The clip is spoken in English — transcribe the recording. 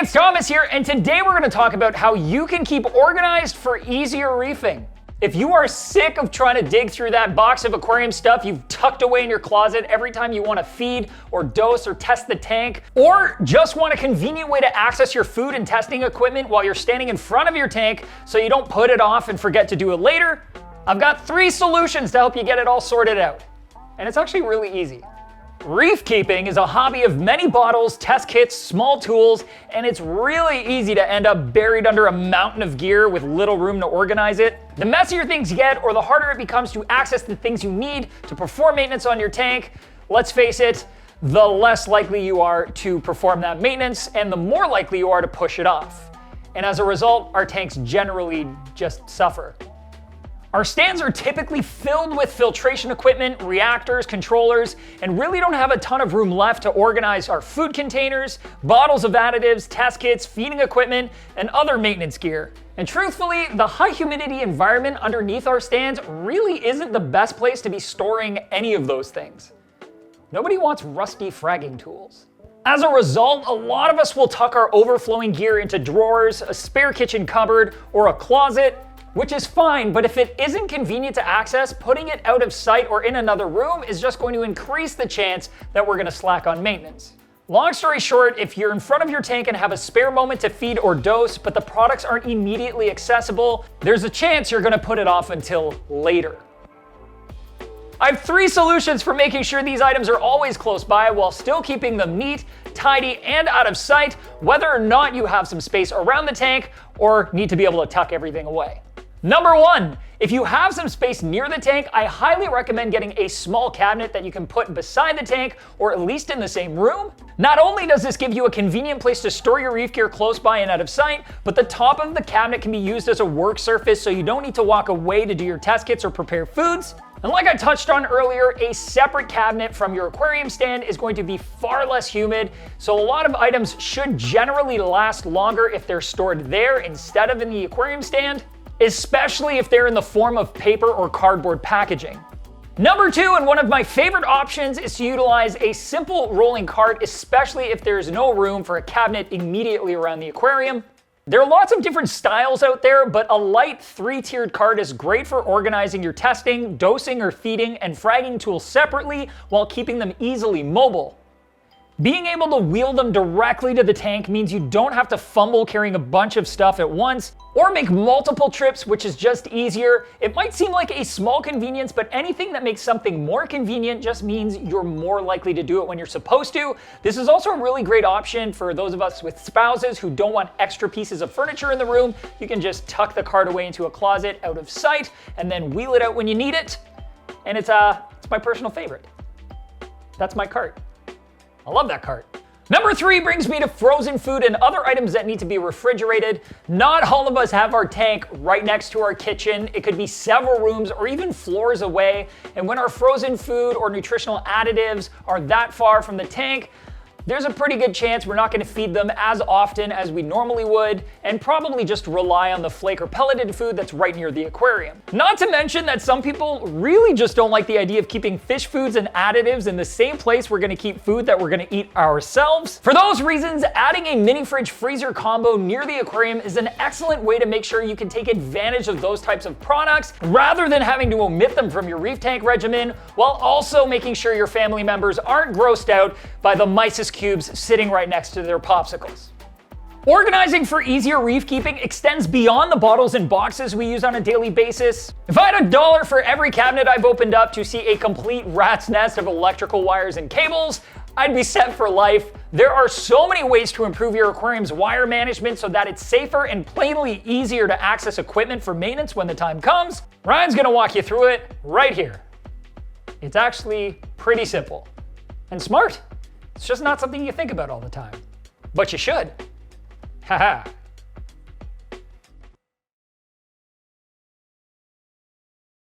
it's Thomas here, and today we're going to talk about how you can keep organized for easier reefing. If you are sick of trying to dig through that box of aquarium stuff you've tucked away in your closet every time you want to feed or dose or test the tank, or just want a convenient way to access your food and testing equipment while you're standing in front of your tank so you don't put it off and forget to do it later, I've got 3 solutions to help you get it all sorted out. And it's actually really easy. Reef keeping is a hobby of many bottles, test kits, small tools, and it's really easy to end up buried under a mountain of gear with little room to organize it. The messier things get, or the harder it becomes to access the things you need to perform maintenance on your tank, let's face it, the less likely you are to perform that maintenance and the more likely you are to push it off. And as a result, our tanks generally just suffer. Our stands are typically filled with filtration equipment, reactors, controllers, and really don't have a ton of room left to organize our food containers, bottles of additives, test kits, feeding equipment, and other maintenance gear. And truthfully, the high humidity environment underneath our stands really isn't the best place to be storing any of those things. Nobody wants rusty fragging tools. As a result, a lot of us will tuck our overflowing gear into drawers, a spare kitchen cupboard, or a closet, which is fine, but if it isn't convenient to access, putting it out of sight or in another room is just going to increase the chance that we're going to slack on maintenance. Long story short, if you're in front of your tank and have a spare moment to feed or dose, but the products aren't immediately accessible, there's a chance you're going to put it off until later. I have 3 solutions for making sure these items are always close by while still keeping them neat, tidy, and out of sight, whether or not you have some space around the tank or need to be able to tuck everything away. Number 1, if you have some space near the tank, I highly recommend getting a small cabinet that you can put beside the tank or at least in the same room. Not only does this give you a convenient place to store your reef gear close by and out of sight, but the top of the cabinet can be used as a work surface so you don't need to walk away to do your test kits or prepare foods. And like I touched on earlier, a separate cabinet from your aquarium stand is going to be far less humid, so a lot of items should generally last longer if they're stored there instead of in the aquarium stand, especially if they're in the form of paper or cardboard packaging. Number 2, and one of my favorite options, is to utilize a simple rolling cart, especially if there's no room for a cabinet immediately around the aquarium. There are lots of different styles out there, but a light 3-tiered cart is great for organizing your testing, dosing or feeding, and fragging tools separately while keeping them easily mobile. Being able to wheel them directly to the tank means you don't have to fumble carrying a bunch of stuff at once or make multiple trips, which is just easier. It might seem like a small convenience, but anything that makes something more convenient just means you're more likely to do it when you're supposed to. This is also a really great option for those of us with spouses who don't want extra pieces of furniture in the room. You can just tuck the cart away into a closet out of sight and then wheel it out when you need it. And it's my personal favorite. That's my cart. I love that cart. Number 3 brings me to frozen food and other items that need to be refrigerated. Not all of us have our tank right next to our kitchen. It could be several rooms or even floors away. And when our frozen food or nutritional additives are that far from the tank, there's a pretty good chance we're not going to feed them as often as we normally would, and probably just rely on the flake or pelleted food that's right near the aquarium. Not to mention that some people really just don't like the idea of keeping fish foods and additives in the same place we're going to keep food that we're going to eat ourselves. For those reasons, adding a mini fridge freezer combo near the aquarium is an excellent way to make sure you can take advantage of those types of products rather than having to omit them from your reef tank regimen, while also making sure your family members aren't grossed out by the mysis cubes sitting right next to their popsicles. Organizing for easier reef keeping extends beyond the bottles and boxes we use on a daily basis. If I had $1 for every cabinet I've opened up to see a complete rat's nest of electrical wires and cables, I'd be set for life. There are so many ways to improve your aquarium's wire management so that it's safer and plainly easier to access equipment for maintenance when the time comes. Ryan's gonna walk you through it right here. It's actually pretty simple and smart. It's just not something you think about all the time, but you should. Haha.